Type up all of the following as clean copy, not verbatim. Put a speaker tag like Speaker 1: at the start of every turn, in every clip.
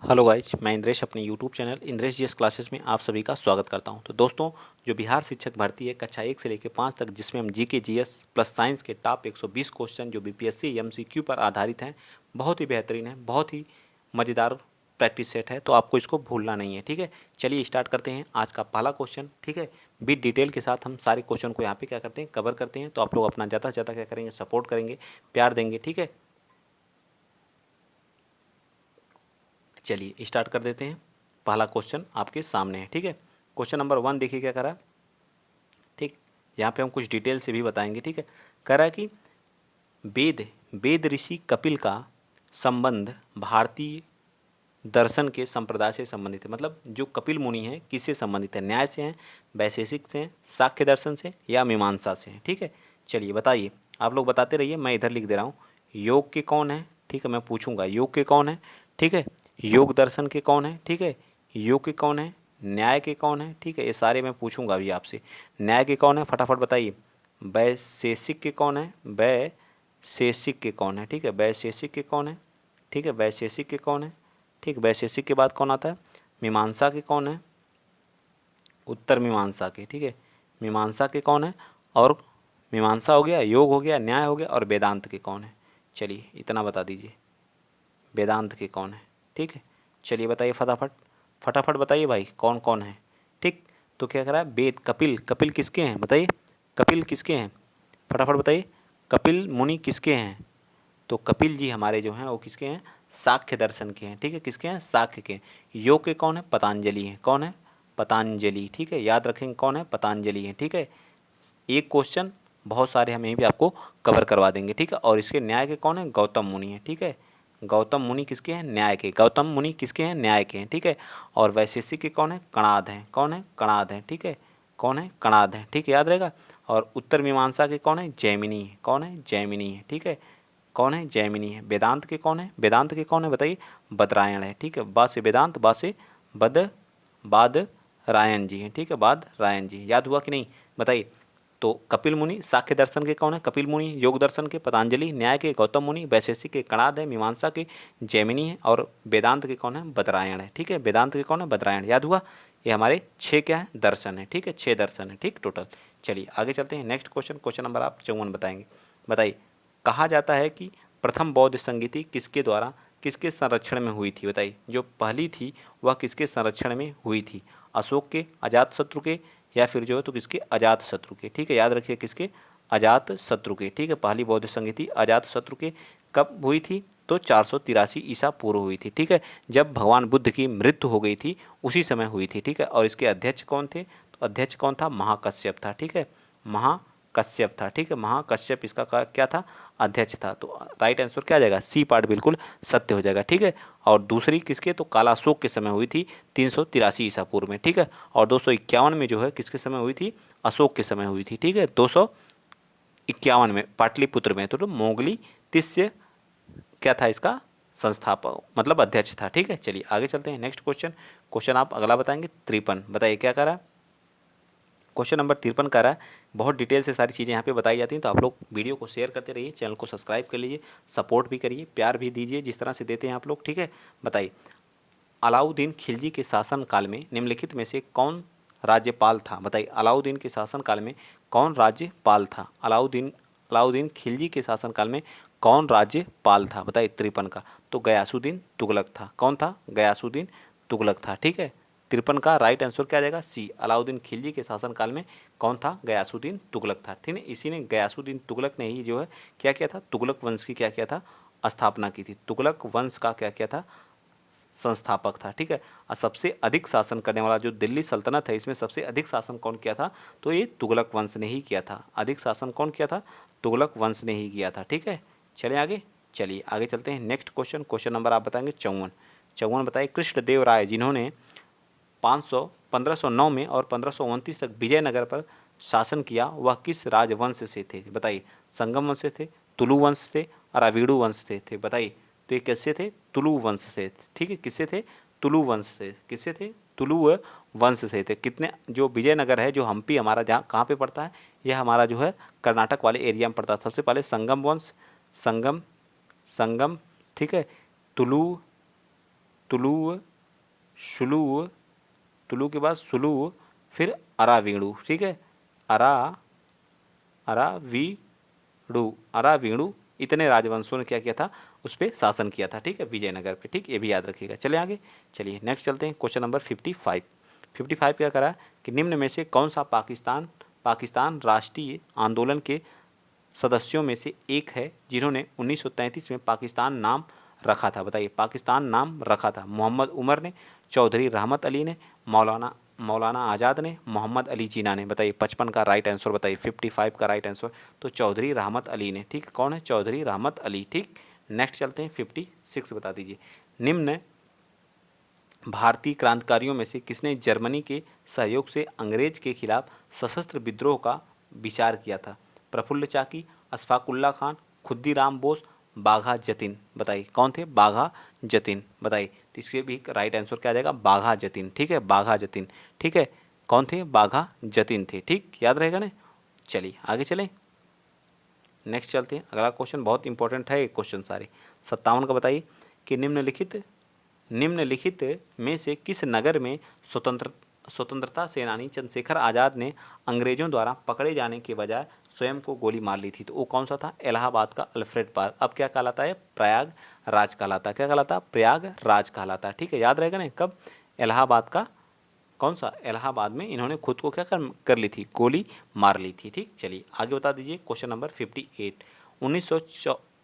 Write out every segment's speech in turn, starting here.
Speaker 1: Hello guys, मैं इंद्रेश अपने YouTube channel Indresh GS classes में आप सभी का स्वागत करता हूं। तो दोस्तों, जो बिहार शिक्षक भर्ती है कक्षा 1 से लेकर 5 तक, जिसमें हम जीके जीएस प्लस साइंस के टॉप 120 क्वेश्चन जो बीपीएससी एमसीक्यू पर आधारित हैं, बहुत ही बेहतरीन है, बहुत ही मज़ेदार प्रैक्टिस सेट है, तो आपको इसको भूलना नहीं है। ठीक है, चलिए स्टार्ट करते हैं आज का पहला क्वेश्चन। ठीक है, विद डिटेल के साथ हम सारे क्वेश्चन को यहाँ पे क्या करते हैं, कवर करते हैं। तो आप लोग अपना ज़्यादा से ज़्यादा क्या करेंगे, सपोर्ट करेंगे, प्यार देंगे। ठीक है, चलिए स्टार्ट कर देते हैं। पहला क्वेश्चन आपके सामने है। ठीक है, क्वेश्चन नंबर 1 देखिए क्या करा। ठीक, यहाँ पे हम कुछ डिटेल से भी बताएंगे। ठीक है, कह रहा है कि वेद वेद ऋषि कपिल का संबंध भारतीय दर्शन के संप्रदाय से संबंधित है। मतलब जो कपिल मुनि हैं किससे संबंधित है, न्याय से हैं, वैशेषिक से हैं, सांख्य दर्शन से, या मीमांसा से हैं। ठीक है, चलिए बताइए, आप लोग बताते रहिए, मैं इधर लिख दे रहा हूँ। योग के कौन है, ठीक है, मैं पूछूंगा योग के कौन है। ठीक है, योग दर्शन के कौन है। ठीक है, योग के कौन है, न्याय के कौन है। ठीक है, ये सारे मैं पूछूंगा अभी आपसे। न्याय के कौन है, फटाफट बताइए। वैशेषिक के कौन है, वैशेषिक के कौन है। ठीक है, वैशेषिक के कौन है। ठीक है, वैशेषिक के कौन है। ठीक, वैशेषिक के बाद कौन आता है, मीमांसा के कौन है, उत्तर मीमांसा के। ठीक है, मीमांसा के कौन है, और मीमांसा हो गया, योग हो गया, न्याय हो गया, और वेदांत के कौन है। चलिए इतना बता दीजिए, वेदांत के कौन है। ठीक है, चलिए बताइए फटाफट, फटाफट बताइए भाई कौन कौन है। ठीक, तो क्या करा है, वेद कपिल, कपिल किसके हैं बताइए, कपिल किसके हैं, फटाफट बताइए, कपिल मुनि किसके हैं। तो कपिल जी हमारे जो हैं वो किसके हैं, साख्य दर्शन के हैं। ठीक है, किसके हैं, साख्य के। योग के कौन है, पतंजलि हैं। कौन है, पतंजलि। ठीक है, याद रखेंगे कौन है, पतंजलि हैं। ठीक है, एक क्वेश्चन बहुत सारे हम यहीं भी आपको कवर करवा देंगे। ठीक है, और इसके न्याय के कौन है, गौतम मुनि हैं। ठीक है, गौतम मुनि किसके हैं, न्याय के। गौतम मुनि किसके हैं, न्याय के हैं। ठीक है, और वैशेषिक के कौन है, कणाद हैं। कौन है, कणाद हैं। ठीक है, कौन है, कणाद हैं। ठीक है, याद रहेगा। और उत्तर मीमांसा के कौन है, जैमिनी है। कौन है, जैमिनी है। ठीक है, कौन है, जैमिनी है। वेदांत के कौन है, वेदांत के कौन है बताइए, बदरायण है। ठीक है, बा से वेदांत, बा से बद, बाद रायण जी हैं। ठीक है, बाद रायण जी, याद हुआ कि नहीं बताइए। तो कपिल मुनि सांख्य दर्शन के कौन है, कपिल मुनि, योग दर्शन के पतंजलि, न्याय के गौतम मुनि, वैशेषिक के कणाद है, मीमांसा के जैमिनी है, और वेदांत के कौन है, बदरायण है। ठीक है, वेदांत के कौन है, बदरायण। याद हुआ, ये हमारे 6 क्या है, दर्शन है। ठीक है, 6 दर्शन है। ठीक, टोटल। चलिए आगे चलते हैं, नेक्स्ट क्वेश्चन, क्वेश्चन नंबर आप 54 बताएंगे। बताइए, कहा जाता है कि प्रथम बौद्ध संगीति किसके द्वारा, किसके संरक्षण में हुई थी। बताइए, जो पहली थी वह किसके संरक्षण में हुई थी, अशोक के, अजातशत्रु के, या फिर जो है तो किसके, अजातशत्रु के। ठीक है, याद रखिए किसके, अजातशत्रु के। ठीक है, पहली बौद्ध संगीति अजातशत्रु के कब हुई थी, तो 483 ईसा पूर्व हुई थी। ठीक है, जब भगवान बुद्ध की मृत्यु हो गई थी उसी समय हुई थी। ठीक है, और इसके अध्यक्ष कौन थे, तो अध्यक्ष कौन था, महाकश्यप था। ठीक है, महाकश्यप था। ठीक है, महाकश्यप इसका क्या था, अध्यक्ष था। तो राइट आंसर क्या आ जाएगा, सी पार्ट बिल्कुल सत्य हो जाएगा। ठीक है, और दूसरी किसके, तो कालाशोक के समय हुई थी 383 ईसा पूर्व में। ठीक है, और 251 में जो है किसके समय हुई थी, अशोक के समय हुई थी। ठीक है, 251 में पाटलिपुत्र में। तो मोगली तिस्य क्या था इसका, संस्थापक मतलब अध्यक्ष था। ठीक है, चलिए आगे चलते हैं, नेक्स्ट क्वेश्चन, क्वेश्चन आप अगला बताएंगे 53। बताइए क्या कह रहा है, क्वेश्चन नंबर 53 कर रहा है। बहुत डिटेल से सारी चीज़ें यहाँ पे बताई जाती हैं, तो आप लोग वीडियो को शेयर करते रहिए, चैनल को सब्सक्राइब कर लीजिए, सपोर्ट भी करिए, प्यार भी दीजिए जिस तरह से देते हैं आप लोग। ठीक है, बताइए, अलाउद्दीन खिलजी के शासनकाल में निम्नलिखित में से कौन राज्यपाल था। बताइए, अलाउद्दीन के शासनकाल में कौन राज्यपाल था, अलाउद्दीन अलाउद्दीन खिलजी के शासनकाल में कौन राज्यपाल था। बताइए 53 का, तो गयासुद्दीन तुगलक था। कौन था, गयासुद्दीन तुगलक था। ठीक है, 53 का राइट आंसर क्या आ जाएगा, सी, अलाउद्दीन खिलजी के शासनकाल में कौन था, गयासुद्दीन तुगलक था। ठीक है, इसी ने, गयासुद्दीन तुगलक ने ही जो है क्या किया था, तुगलक वंश की क्या किया था, स्थापना की थी। तुगलक वंश का क्या किया था, संस्थापक था। ठीक है, और सबसे अधिक शासन करने वाला जो दिल्ली सल्तनत है, इसमें सबसे अधिक शासन कौन किया था, तो ये तुगलक वंश ने ही किया था। अधिक शासन कौन किया था, तुगलक वंश ने ही किया था। ठीक है, चलिए आगे, चलिए आगे चलते हैं, नेक्स्ट क्वेश्चन, क्वेश्चन नंबर आप बताएंगे 54। 54 बताइए, कृष्णदेव राय जिन्होंने 1509 में और 1529 तक विजयनगर पर शासन किया, वह किस राजवंश से थे। बताइए, संगम वंश से थे, तुलु वंश से, अराविडु वंश से थे। बताइए, तो ये किससे थे, तुलु वंश से। ठीक है, किससे थे, तुलु वंश से। किससे थे, तुलु वंश से थे। कितने, जो विजयनगर है, जो हम्पी हमारा जहाँ कहाँ पे पड़ता है, यह हमारा जो है कर्नाटक वाले एरिया में पड़ता है। सबसे पहले संगम वंश, संगम, संगम, ठीक है, तुलु, तुलु, शुलु, तुलु के बाद सुलु, फिर अरावीणु, ठीक है, अरावीणु, इतने राजवंशों ने क्या किया था, उस पर शासन किया था, ठीक है, विजयनगर पे, ठीक, ये भी याद रखिएगा। चलिए आगे, चलिए नेक्स्ट चलते हैं। क्वेश्चन नंबर 55 क्या करा कि निम्न में से कौन सा पाकिस्तान राष्ट्रीय आंदोलन के सदस्यों में से एक है जिन्होंने 1933 में पाकिस्तान नाम रखा था? बताइए, पाकिस्तान नाम रखा था। मोहम्मद उमर ने, चौधरी रहमत अली ने, मौलाना आज़ाद ने, मोहम्मद अली जिन्ना ने। बताइए 55 का राइट आंसर बताइए, 55 का राइट आंसर तो चौधरी रहमत अली ने, ठीक, कौन है, चौधरी रहमत अली, ठीक। नेक्स्ट चलते हैं 56 बता दीजिए। निम्न भारतीय क्रांतिकारियों में से किसने जर्मनी के सहयोग से अंग्रेज के खिलाफ सशस्त्र विद्रोह का विचार किया था? प्रफुल्ल चाकी, अशफाकुल्ला खान, खुद्दीराम बोस, बाघा जतीन। बताइए कौन थे? बाघा जतीन। बताइए, तो इसके भी राइट आंसर क्या आ जाएगा? बाघा जतीन, ठीक है, बाघा जतीन, ठीक है, कौन थे? बाघा जतीन थे, ठीक, याद रहेगा ना। चलिए आगे चलें, नेक्स्ट चलते हैं। अगला क्वेश्चन बहुत इंपॉर्टेंट है, क्वेश्चन सारे 57 का बताइए कि निम्नलिखित में से किस नगर में स्वतंत्रता सेनानी चंद्रशेखर आज़ाद ने अंग्रेजों द्वारा पकड़े जाने के बजाय स्वयं को गोली मार ली थी? तो वो कौन सा था? इलाहाबाद का अल्फ्रेड पार्क, अब क्या कहलाता है? प्रयागराज कहलाता है। क्या कहलाता है? प्रयागराज कहलाता है, ठीक है, याद रहेगा ना। कब? इलाहाबाद का कौन सा? इलाहाबाद में इन्होंने खुद को क्या कर ली थी? गोली मार ली थी, ठीक। चलिए आगे बता दीजिए। क्वेश्चन नंबर 58,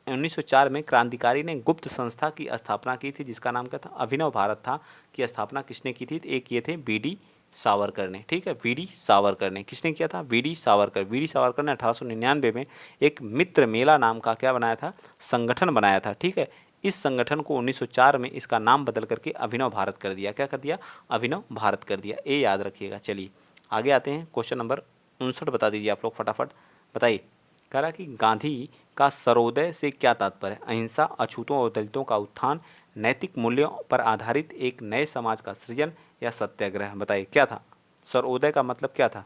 Speaker 1: 1904 में क्रांतिकारी ने गुप्त संस्था की स्थापना की थी जिसका नाम क्या था? अभिनव भारत था। की स्थापना किसने की थी? एक ये थे वीडी सावरकर ने, ठीक है, वीडी सावरकर ने। किसने किया था? वीडी सावरकर ने 1899 में एक मित्र मेला नाम का क्या बनाया था? संगठन बनाया था, ठीक है। इस संगठन को 1904 में इसका नाम बदल करके अभिनव भारत कर दिया। क्या कर दिया? अभिनव भारत कर दिया, ये याद रखिएगा। चलिए आगे आते हैं। क्वेश्चन नंबर 59 बता दीजिए आप लोग फटाफट। बताइए, कह रहा कि गांधी का सर्वोदय से क्या तात्पर्य है? अहिंसा, अछूतों और दलितों का उत्थान, नैतिक मूल्यों पर आधारित एक नए समाज का सृजन, या सत्याग्रह। बताइए क्या था? सर्वोदय का मतलब क्या था?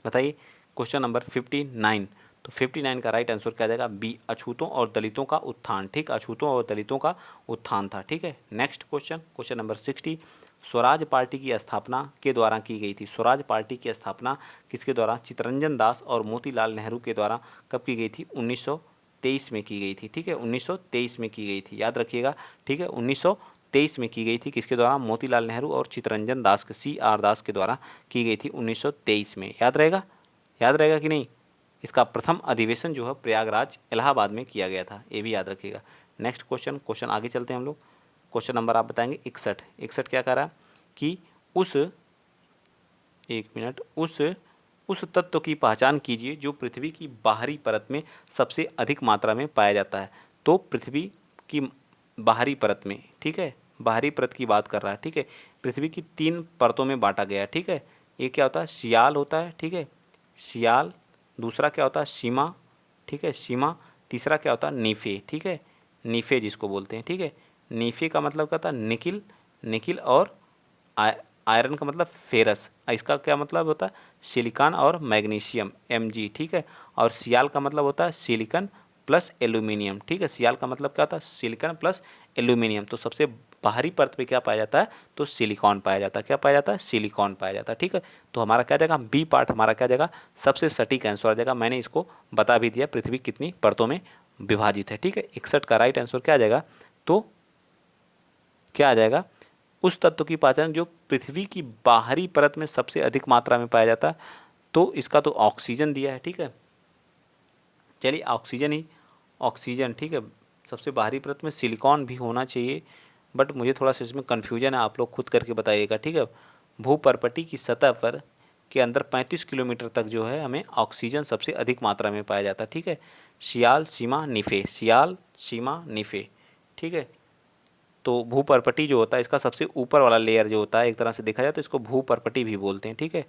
Speaker 1: बताइए। क्वेश्चन नंबर 59, तो 59 का राइट आंसर क्या जाएगा? बी, अछूतों और दलितों का उत्थान, ठीक, अछूतों और दलितों का उत्थान था, ठीक है। Next question number 60, Swaraj party की स्थापना के द्वारा की गई थी? स्वराज पार्टी की स्थापना किसके द्वारा? चित्तरंजन दास और मोतीलाल नेहरू के द्वारा कब की गई थी? 1923 में की गई थी, ठीक है, 1923 में की गई थी, याद रखिएगा, ठीक है, 1923 में की गई थी। किसके द्वारा? मोतीलाल नेहरू और चित्तरंजन दास के, CR दास के द्वारा की गई थी 1923 में, याद रहेगा, याद रहेगा कि नहीं। इसका प्रथम अधिवेशन जो है प्रयागराज इलाहाबाद में किया गया था, ये भी याद रखिएगा। नेक्स्ट क्वेश्चन आगे चलते हैं हम लोग। क्वेश्चन नंबर आप बताएंगे 61 क्या कह रहा है कि उस तत्व की पहचान कीजिए जो पृथ्वी की बाहरी परत में सबसे अधिक मात्रा में पाया जाता है। तो पृथ्वी की बाहरी परत में, ठीक है, बाहरी परत की बात कर रहा है, ठीक है, पृथ्वी की 3 परतों में बांटा गया है, ठीक है। एक क्या होता है? सियाल होता है, ठीक है, सियाल। दूसरा क्या होता है? सीमा, ठीक है, सीमा। तीसरा क्या होता है? नीफे, ठीक है, नीफे जिसको बोलते हैं, ठीक है। नीफे का मतलब क्या होता है? निकिल और आयरन का मतलब फेरस। इसका क्या मतलब होता है? सिलिकॉन और मैग्नीशियम, Mg, ठीक है। और सियाल का मतलब होता है सिलिकॉन प्लस एल्यूमिनियम, ठीक है। सियाल का मतलब क्या होता है? Silicon plus aluminium. तो सबसे बाहरी परत पे क्या पाया जाता है? तो सिलिकॉन पाया जाता है। क्या पाया जाता है? सिलिकॉन पाया जाता है, ठीक है। तो हमारा क्या जाएगा? बी पार्ट हमारा क्या जाएगा? सबसे सटीक आंसर आ जाएगा। मैंने इसको बता भी दिया पृथ्वी कितनी परतों में विभाजित है, ठीक है। 61 का राइट आंसर क्या आ जाएगा? तो क्या आ जाएगा? उस तत्व की पहचान जो पृथ्वी की बाहरी परत में सबसे अधिक मात्रा में पाया जाता है। तो इसका तो ऑक्सीजन दिया है, ठीक है। चलिए ऑक्सीजन, ठीक है। सबसे बाहरी परत में सिलिकॉन भी होना चाहिए, बट मुझे थोड़ा सा इसमें कन्फ्यूजन है, आप लोग खुद करके बताइएगा, ठीक है। भूपर्पटी की सतह पर के अंदर 35 किलोमीटर तक जो है हमें ऑक्सीजन सबसे अधिक मात्रा में पाया जाता है, ठीक है। सियाल, सीमा, निफे, ठीक है। तो भूपर्पटी जो होता है इसका सबसे ऊपर वाला लेयर जो होता है, एक तरह से देखा जाए तो इसको भूपर्पटी भी बोलते हैं, ठीक है,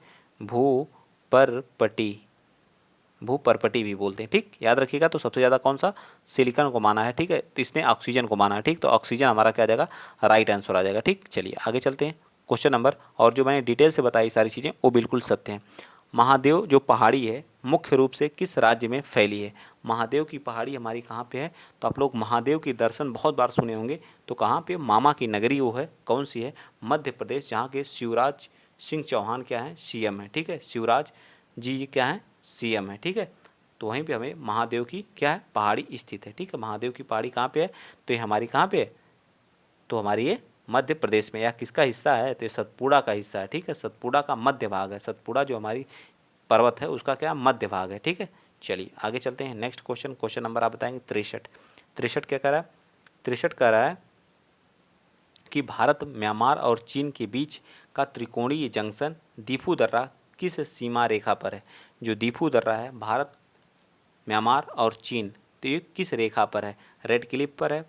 Speaker 1: भूपर्पटी भी बोलते हैं, ठीक, याद रखिएगा। तो सबसे ज़्यादा कौन सा? सिलिकॉन को माना है, ठीक है, तो इसने ऑक्सीजन को माना है, ठीक। तो ऑक्सीजन हमारा क्या आ जाएगा? राइट आंसर आ जाएगा, ठीक। चलिए आगे चलते हैं। क्वेश्चन नंबर, और जो मैंने डिटेल से बताई सारी चीज़ें वो बिल्कुल सत्य हैं। महादेव जो पहाड़ी है, मुख्य रूप से किस राज्य में फैली है? महादेव की पहाड़ी हमारी कहाँ पे है? तो आप लोग महादेव के दर्शन बहुत बार सुने होंगे, तो कहाँ पे? मामा की नगरी वो है, कौन सी है? मध्य प्रदेश, जहाँ के शिवराज सिंह चौहान क्या है? सीएम है, ठीक है। शिवराज जी ये क्या है? सीएम है, ठीक है। तो वहीं पे हमें महादेव की क्या है? पहाड़ी स्थित है, ठीक है। महादेव की पहाड़ी कहाँ पे है? तो ये हमारी कहाँ पे है? तो हमारी ये मध्य प्रदेश में। या किसका हिस्सा है? तो ये सतपुड़ा का हिस्सा है, ठीक है। सतपुड़ा का मध्य भाग है। सतपुड़ा जो हमारी पर्वत है उसका क्या? मध्य भाग है, ठीक है। चलिए आगे चलते हैं। नेक्स्ट क्वेश्चन, क्वेश्चन नंबर आप बताएंगे 63। 63 क्या कह रहा है? 63 कह रहा है कि भारत, म्यांमार और चीन के बीच का त्रिकोणीय जंक्शन दीफू दर्रा किस सीमा रेखा पर है? जो दीफू दर्रा है, भारत, म्यांमार और चीन, तो ये किस रेखा पर है? रेड क्लिफ पर है।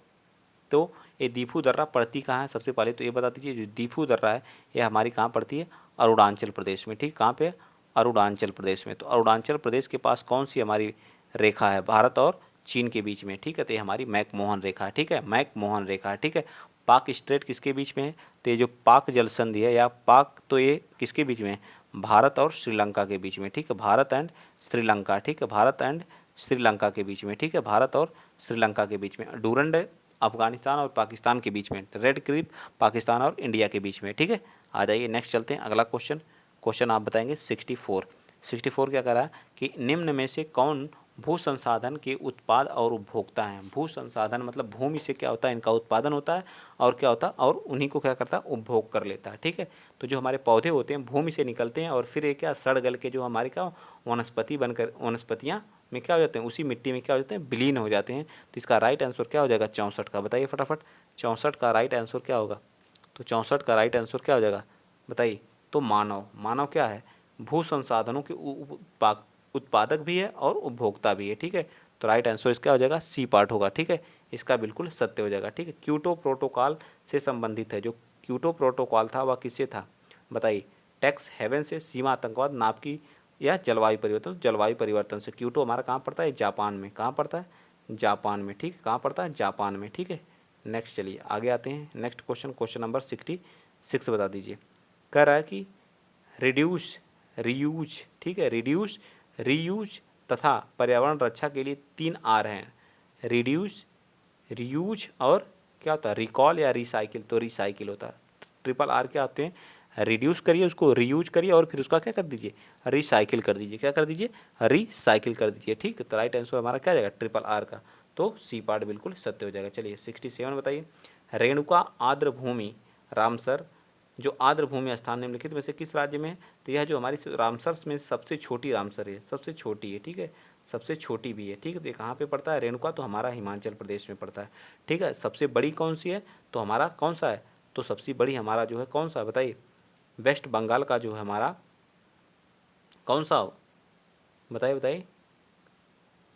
Speaker 1: तो ये दीफू दर्रा पड़ती कहाँ है? सबसे पहले तो ये बता दीजिए, जो दीफू दर्रा है ये हमारी कहाँ पड़ती है? अरुणाचल प्रदेश में, ठीक। कहाँ पे? अरुणाचल प्रदेश में। तो अरुणाचल प्रदेश के पास कौन सी हमारी रेखा है? भारत और चीन के बीच में, ठीक है। तो ये हमारी मैकमोहन रेखा है, ठीक है। मैकमोहन रेखा है, ठीक है। पाक स्ट्रेट किसके बीच में है? तो ये जो पाक जल संधि है या पाक, तो ये किसके बीच में है? भारत और श्रीलंका के बीच में, ठीक है। भारत एंड श्रीलंका, ठीक है। भारत एंड श्रीलंका के बीच में, ठीक है। भारत और श्रीलंका के बीच में। डूरंड अफगानिस्तान और पाकिस्तान के बीच में। रेड क्लिफ पाकिस्तान और इंडिया के बीच में, ठीक है। आ जाइए नेक्स्ट चलते हैं। अगला क्वेश्चन, क्वेश्चन आप बताएंगे 64। 64 क्या कह रहा है कि निम्न में से कौन भू संसाधन के उत्पाद और उपभोक्ता हैं? भू संसाधन मतलब भूमि से क्या होता है? इनका उत्पादन होता है और क्या होता है? और उन्हीं को क्या करता है? उपभोग कर लेता है, ठीक है। तो जो हमारे पौधे होते हैं भूमि से निकलते हैं और फिर ये क्या सड़ गल के जो हमारे क्या वनस्पति बनकर, वनस्पतियाँ में क्या हो जाते हैं? उसी मिट्टी में क्या हो जाते हैं? विलीन हो जाते हैं। तो इसका राइट आंसर क्या हो जाएगा? 64 का। बताइए फटाफट, 64 का राइट आंसर क्या होगा? तो 64 का राइट आंसर क्या हो जाएगा? बताइए। तो मानव, मानव क्या है? भू संसाधनों के उत्पादक भी है और उपभोक्ता भी है, ठीक है। तो राइट आंसर इसका हो जाएगा सी पार्ट होगा, ठीक है। इसका बिल्कुल सत्य हो जाएगा, ठीक है। क्योटो प्रोटोकॉल से संबंधित है। जो क्योटो प्रोटोकॉल था वह किससे था? बताइए। टैक्स हेवन से, सीमा आतंकवाद, नाप की, या जलवायु परिवर्तन? जलवायु परिवर्तन से। क्योटो हमारा कहाँ पड़ता है? जापान में। कहाँ पड़ता है? जापान में, ठीक है। कहाँ पड़ता है? जापान में, ठीक है। नेक्स्ट चलिए आगे आते हैं। नेक्स्ट क्वेश्चन, क्वेश्चन नंबर 66 बता दीजिए। कह रहा है कि रिड्यूस, रीयूज, ठीक है। रिड्यूस, रीयूज तथा पर्यावरण रक्षा के लिए 3 आर हैं। रिड्यूस, रीयूज और क्या होता है? रिकॉल या रिसाइकिल? तो रिसाइकिल होता है। ट्रिपल आर क्या होते हैं? रिड्यूस करिए, उसको रीयूज करिए और फिर उसका क्या कर दीजिए? रिसाइकिल कर दीजिए। क्या कर दीजिए? रिसाइकिल कर दीजिए, ठीक। तो राइट आंसर हमारा क्या जाएगा? ट्रिपल आर का। तो सी पार्ट बिल्कुल सत्य हो जाएगा। चलिए 67 बताइए। रेणुका आर्द्र भूमि रामसर, जो आर्द्र भूमि स्थान निम्नलिखित में से किस राज्य में है? तो यह जो हमारी रामसर में सबसे छोटी रामसर है, सबसे छोटी है, ठीक है। सबसे छोटी भी है, ठीक है। तो ये कहाँ पे पड़ता है? रेणुका तो हमारा हिमाचल प्रदेश में पड़ता है, ठीक है। सबसे बड़ी कौन सी है? तो हमारा कौन सा है? तो सबसे बड़ी हमारा जो है कौन सा है? बताइए। वेस्ट बंगाल का जो है हमारा कौन सा? बताइए बताइए।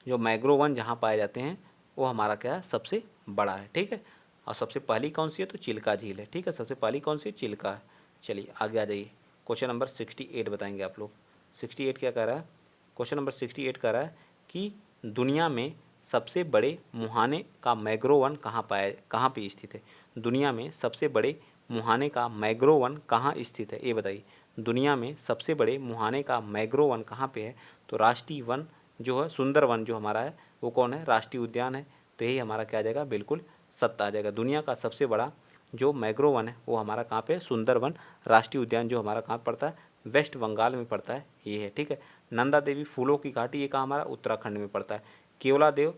Speaker 1: जो मैग्रो वन जहाँ पाए जाते हैं वो हमारा क्या है? सबसे बड़ा है, ठीक है। और सबसे पहली कौन सी है? तो चिल्का झील है, ठीक है। सबसे पहली कौन सी? चिल्का है। चलिए आगे आ जाइए। क्वेश्चन नंबर 68 बताएंगे आप लोग। 68 क्या कह रहा है? क्वेश्चन नंबर 68 कह रहा है कि दुनिया में सबसे बड़े मुहाने का मैग्रो वन कहाँ पे स्थित है? दुनिया में सबसे बड़े मुहाने का मैग्रो वन कहाँ स्थित है? ये बताइए। दुनिया में सबसे बड़े मुहाने का मैग्रो वन कहाँ पे है? तो राष्ट्रीय वन जो है, सुंदर वन जो हमारा है वो कौन है? राष्ट्रीय उद्यान है। तो यही हमारा क्या आ जाएगा? बिल्कुल सत्य आ जाएगा। दुनिया का सबसे बड़ा जो मैग्रो वन है वो हमारा कहाँ पे? सुंदर वन राष्ट्रीय उद्यान जो हमारा कहाँ पड़ता है? वेस्ट बंगाल में पड़ता है, ये है, ठीक है। नंदा देवी फूलों की घाटी, ये कहाँ हमारा? उत्तराखंड में पड़ता है। केवला देव,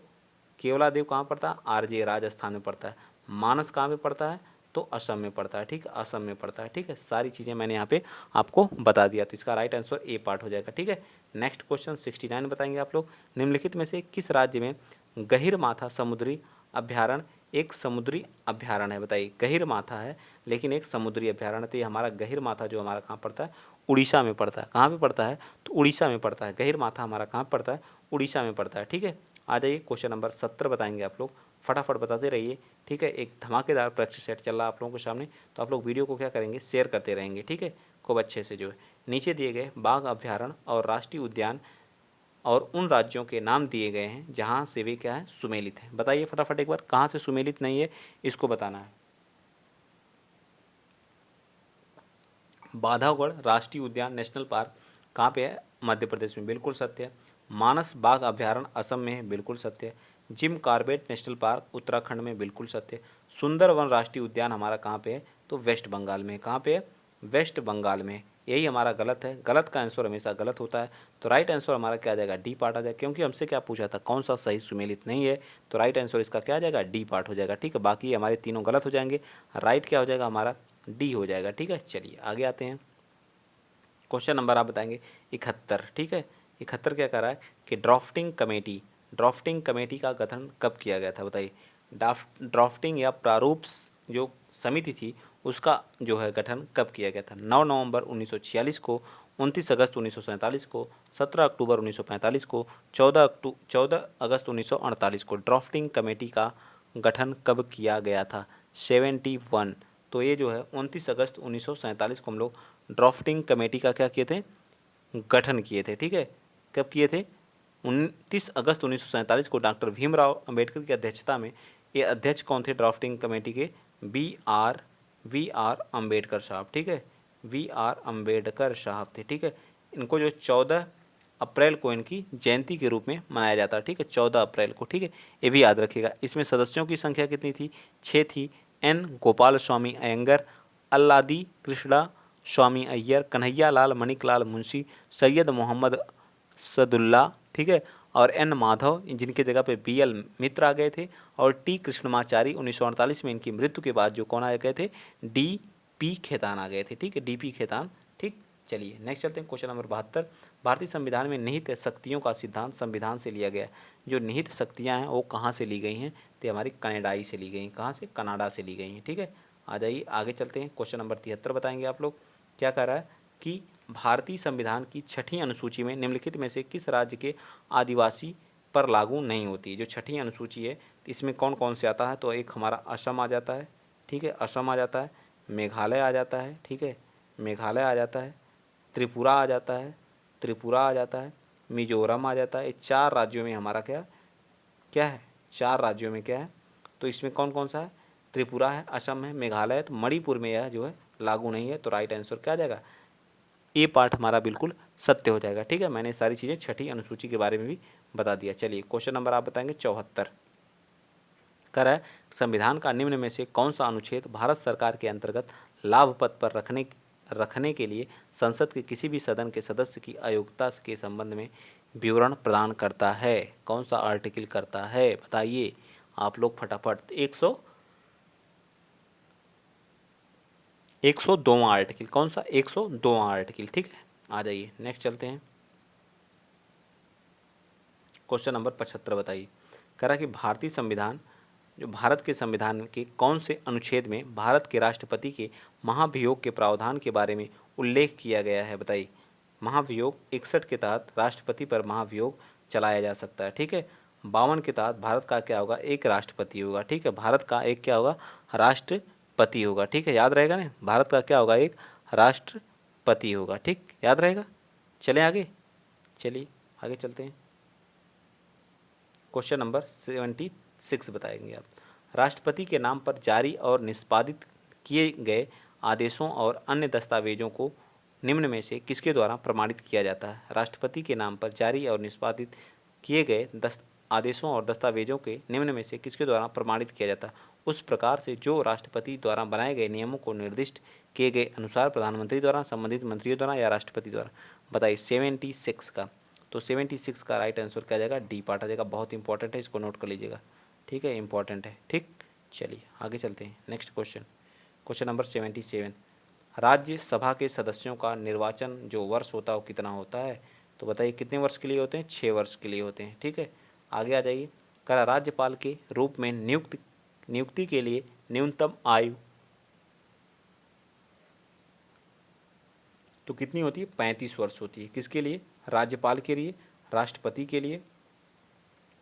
Speaker 1: केवला देव कहाँ पड़ता है? आरजे राजस्थान में पड़ता है। मानस कहाँ पे पड़ता है? तो असम में पड़ता है, ठीक है। असम में पड़ता है, ठीक है। सारी चीज़ें मैंने यहाँ पे आपको बता दिया। तो इसका राइट आंसर ए पार्ट हो जाएगा, ठीक है। नेक्स्ट क्वेश्चन 69 बताएंगे आप लोग। निम्नलिखित में से किस राज्य में गहिर माथा समुद्री अभ्यारण्य एक समुद्री अभ्यारण्य है? बताइए। गहिर माथा है लेकिन एक समुद्री अभ्यारण्य। तो ये हमारा गहिर माथा जो हमारा कहाँ पड़ता है? उड़ीसा में पड़ता है। कहाँ पे पड़ता है? तो उड़ीसा में पड़ता है। गहिर माथा हमारा कहाँ पड़ता है? उड़ीसा में पड़ता है, ठीक है। आ जाइए क्वेश्चन नंबर 70 बताएंगे आप लोग। फटाफट बताते रहिए, ठीक है। एक धमाकेदार प्रैक्टिस सेट चल रहा है आप लोगों के सामने, तो आप लोग वीडियो को क्या करेंगे? शेयर करते रहेंगे, ठीक है। खूब अच्छे से जो है नीचे दिए गए बाघ अभ्यारण्य और राष्ट्रीय उद्यान और उन राज्यों के नाम दिए गए हैं जहाँ से वे क्या है? सुमेलित हैं। बताइए फटाफट एक बार, कहाँ से सुमेलित नहीं है इसको बताना है। बांधवगढ़ राष्ट्रीय उद्यान नेशनल पार्क कहाँ पे है? मध्य प्रदेश में, बिल्कुल सत्य है। मानस बाघ अभ्यारण्य असम में है, बिल्कुल सत्य है। Jim Corbett national park Uttarakhand में, बिल्कुल सत्य है। सुंदरवन राष्ट्रीय उद्यान हमारा कहाँ पे है, तो वेस्ट बंगाल में। कहाँ पे है, वेस्ट बंगाल में। यही हमारा गलत है, गलत का आंसर हमेशा गलत होता है। तो राइट आंसर हमारा क्या आ जाएगा, डी पार्ट आ जाएगा, क्योंकि हमसे क्या पूछा था, कौन सा सही सुमेलित नहीं है। तो राइट आंसर इसका क्या आ जाएगा, डी पार्ट हो जाएगा। ठीक है, बाकी हमारे तीनों गलत हो जाएंगे, राइट क्या हो जाएगा हमारा, डी हो जाएगा। ठीक है, चलिए आगे आते हैं। क्वेश्चन नंबर आप बताएंगे 71। ठीक है, 71 क्या कर रहा है कि ड्राफ्टिंग कमेटी का गठन कब किया गया था, बताइए। ड्राफ्टिंग या प्रारूप जो समिति थी उसका जो है गठन कब किया गया था, 9 नवंबर 1946 को, 29 अगस्त 1947 को, 17 अक्टूबर 1945 को, 14 अगस्त 1948 को। ड्राफ्टिंग कमेटी का गठन कब किया गया था, 71। तो ये जो है 29 अगस्त 1947 को हम लोग ड्राफ्टिंग कमेटी का क्या किए थे, गठन किए थे। ठीक है, कब किए थे, 29 अगस्त 1947 को डॉक्टर भीमराव अंबेडकर की अध्यक्षता में। ये अध्यक्ष कौन थे ड्राफ्टिंग कमेटी के, वी आर अंबेडकर साहब। ठीक है, वी आर अंबेडकर साहब थे। ठीक है, इनको जो 14 अप्रैल को इनकी जयंती के रूप में मनाया जाता है। ठीक है, 14 अप्रैल को। ठीक है, ये भी याद रखिएगा। इसमें सदस्यों की संख्या कितनी थी, 6 थी। एन गोपाल स्वामी अयंगर, अल्लादी कृष्णा स्वामी अय्यर, कन्हैया लाल मणिकलाल मुंशी, सैयद मोहम्मद सदुल्ला। ठीक है, और एन माधव, जिनकी जगह पे बी.एल. मित्र आ गए थे। और टी कृष्णमाचारी 1948 में इनकी मृत्यु के बाद जो कौन आ गए थे, डी.पी. खेतान आ गए थे। ठीक है, डी.पी. खेतान। ठीक, चलिए नेक्स्ट चलते हैं। Question number 72। भारतीय संविधान में निहित शक्तियों का सिद्धांत संविधान से लिया गया है। जो निहित शक्तियाँ हैं वो कहाँ से ली गई हैं, तो हमारी कनाडाई से ली गई हैं। कहाँ से, कनाडा से ली गई हैं। ठीक है, आ जाइए आगे चलते हैं। क्वेश्चन नंबर 73 बताएंगे आप लोग। क्या कह रहा है कि भारतीय संविधान की छठी अनुसूची में निम्नलिखित में से किस राज्य के आदिवासी पर लागू नहीं होती। जो छठी अनुसूची है तो इसमें कौन कौन से आता है, तो एक हमारा असम आ जाता है। ठीक है, असम आ जाता है, मेघालय आ जाता है। ठीक है, मेघालय आ जाता है, त्रिपुरा आ जाता है, त्रिपुरा आ जाता है, मिजोरम आ जाता है। 4 राज्यों में हमारा क्या क्या है, 4 राज्यों में क्या है, तो इसमें कौन कौन सा है, त्रिपुरा है, असम है, मेघालय है। तो मणिपुर में यह जो है लागू नहीं है। तो राइट आंसर क्या आ जाएगा, ए पार्ट हमारा बिल्कुल सत्य हो जाएगा। ठीक है, मैंने सारी चीज़ें छठी अनुसूची के बारे में भी बता दिया। चलिए क्वेश्चन नंबर आप बताएंगे 74। कर है संविधान का निम्न में से कौन सा अनुच्छेद भारत सरकार के अंतर्गत लाभ पद पर रखने के लिए संसद के किसी भी सदन के सदस्य की अयोग्यता के संबंध में विवरण प्रदान करता है। कौन सा आर्टिकल करता है, बताइए आप लोग फटाफट। 102वां आर्टिकल, कौन सा, 102वां आर्टिकल। ठीक है, आ जाइए नेक्स्ट चलते हैं। क्वेश्चन नंबर 75 बताइए। कह रहा कि भारतीय संविधान, जो भारत के संविधान के कौन से अनुच्छेद में भारत के राष्ट्रपति के महाभियोग के प्रावधान के बारे में उल्लेख किया गया है, बताइए। महाभियोग 61 के तहत राष्ट्रपति पर महाभियोग चलाया जा सकता है। ठीक है, 52 के तहत भारत का क्या होगा, एक राष्ट्रपति होगा। ठीक है, भारत का एक क्या होगा, राष्ट्रपति होगा। ठीक है, याद रहेगा ना, भारत का क्या होगा, एक राष्ट्रपति होगा। ठीक, याद रहेगा। चलें आगे, चलिए आगे चलते हैं। क्वेश्चन नंबर 76 बताएंगे आप। राष्ट्रपति के नाम पर जारी और निष्पादित किए गए आदेशों और अन्य दस्तावेजों को निम्न में से किसके द्वारा प्रमाणित किया जाता है। राष्ट्रपति के नाम पर जारी और निष्पादित किए गए आदेशों और दस्तावेजों के निम्न में से किसके द्वारा प्रमाणित किया जाता है। उस प्रकार से जो राष्ट्रपति द्वारा बनाए गए नियमों को निर्दिष्ट किए गए अनुसार प्रधानमंत्री द्वारा, संबंधित मंत्रियों द्वारा या राष्ट्रपति द्वारा। बताइए 76 का। तो 76 का राइट आंसर क्या जाएगा, डी पार्ट आ जाएगा। बहुत इंपॉर्टेंट है, इसको नोट कर लीजिएगा। ठीक है, इंपॉर्टेंट है। ठीक, चलिए आगे चलते हैं। Next question, question number 77। Rajya Sabha के सदस्यों का निर्वाचन जो वर्ष होता है वो कितना होता है, तो बताइए कितने वर्ष के लिए होते हैं, 6 वर्ष के लिए होते हैं। ठीक है, आगे आ जाइए। करा राज्यपाल के रूप में नियुक्ति के लिए न्यूनतम आयु तो कितनी होती है, 35 वर्ष होती है। किसके लिए, राज्यपाल के लिए, राष्ट्रपति के लिए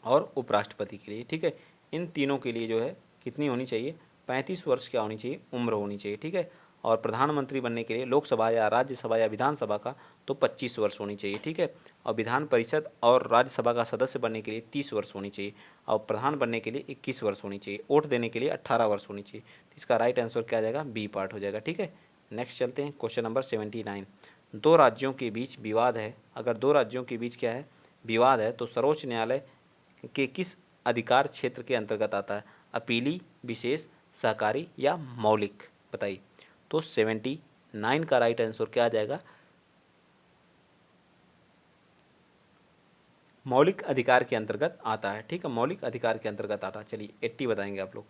Speaker 1: और उपराष्ट्रपति के लिए। ठीक है, इन तीनों के लिए जो है कितनी होनी चाहिए, 35 वर्ष क्या होनी चाहिए, उम्र होनी चाहिए। ठीक है, और प्रधानमंत्री बनने के लिए लोकसभा या राज्यसभा या विधानसभा का तो 25 वर्ष होनी चाहिए। ठीक है, और विधान परिषद और राज्यसभा का सदस्य बनने के लिए 30 वर्ष होनी चाहिए, और प्रधान बनने के लिए 21 वर्ष होनी चाहिए, वोट देने के लिए 18 वर्ष होनी चाहिए। तो इसका राइट आंसर क्या आ जाएगा, बी पार्ट हो जाएगा। ठीक है, नेक्स्ट चलते हैं। Question number 79। 2 राज्यों के बीच विवाद है। अगर 2 राज्यों के बीच क्या है, विवाद है तो सर्वोच्च न्यायालय के किस अधिकार क्षेत्र के अंतर्गत आता है? अपीली, विशेष, सहकारी या मौलिक? बताइए। तो 79 का राइट आंसर क्या आ जाएगा? मौलिक अधिकार के अंतर्गत आता है। ठीक है, मौलिक अधिकार के अंतर्गत आता है। चलिए 80 बताएंगे आप लोग।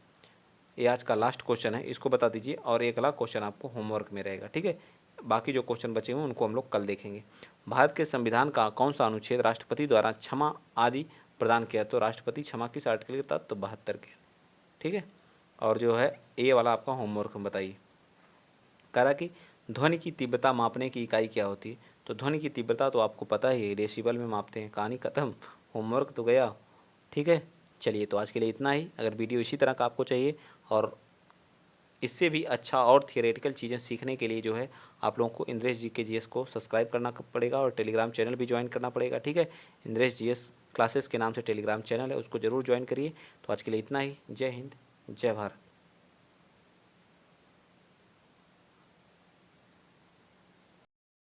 Speaker 1: ये आज का लास्ट क्वेश्चन है, इसको बता दीजिए और एक अगला क्वेश्चन आपको होमवर्क में रहेगा। ठीक है, बाकी जो क्वेश्चन बचे हुए उनको हम लोग कल देखेंगे। भारत के संविधान का कौन सा अनुच्छेद राष्ट्रपति द्वारा क्षमा आदि प्रदान किया? तो राष्ट्रपति क्षमा किस आर्टिकल के तहत? तो 72 के। ठीक है, और जो है ये वाला आपका होमवर्क में बताइए। कह रहा कि ध्वनि की तीव्रता मापने की इकाई क्या होती है? तो ध्वनि की तीव्रता तो आपको पता ही है, डेसिबल में मापते हैं। कहानी खत्म, होमवर्क तो गया। ठीक है, चलिए तो आज के लिए इतना ही। अगर वीडियो इसी तरह का आपको चाहिए और इससे भी अच्छा और थियोरेटिकल चीज़ें सीखने के लिए जो है आप लोगों को इंद्रेश जी के जीएस को सब्सक्राइब करना पड़ेगा और टेलीग्राम चैनल भी ज्वाइन करना पड़ेगा। ठीक है, इंद्रेश जीएस क्लासेस के नाम से टेलीग्राम चैनल है, उसको ज़रूर ज्वाइन करिए। तो आज के लिए इतना ही। जय हिंद, जय भारत।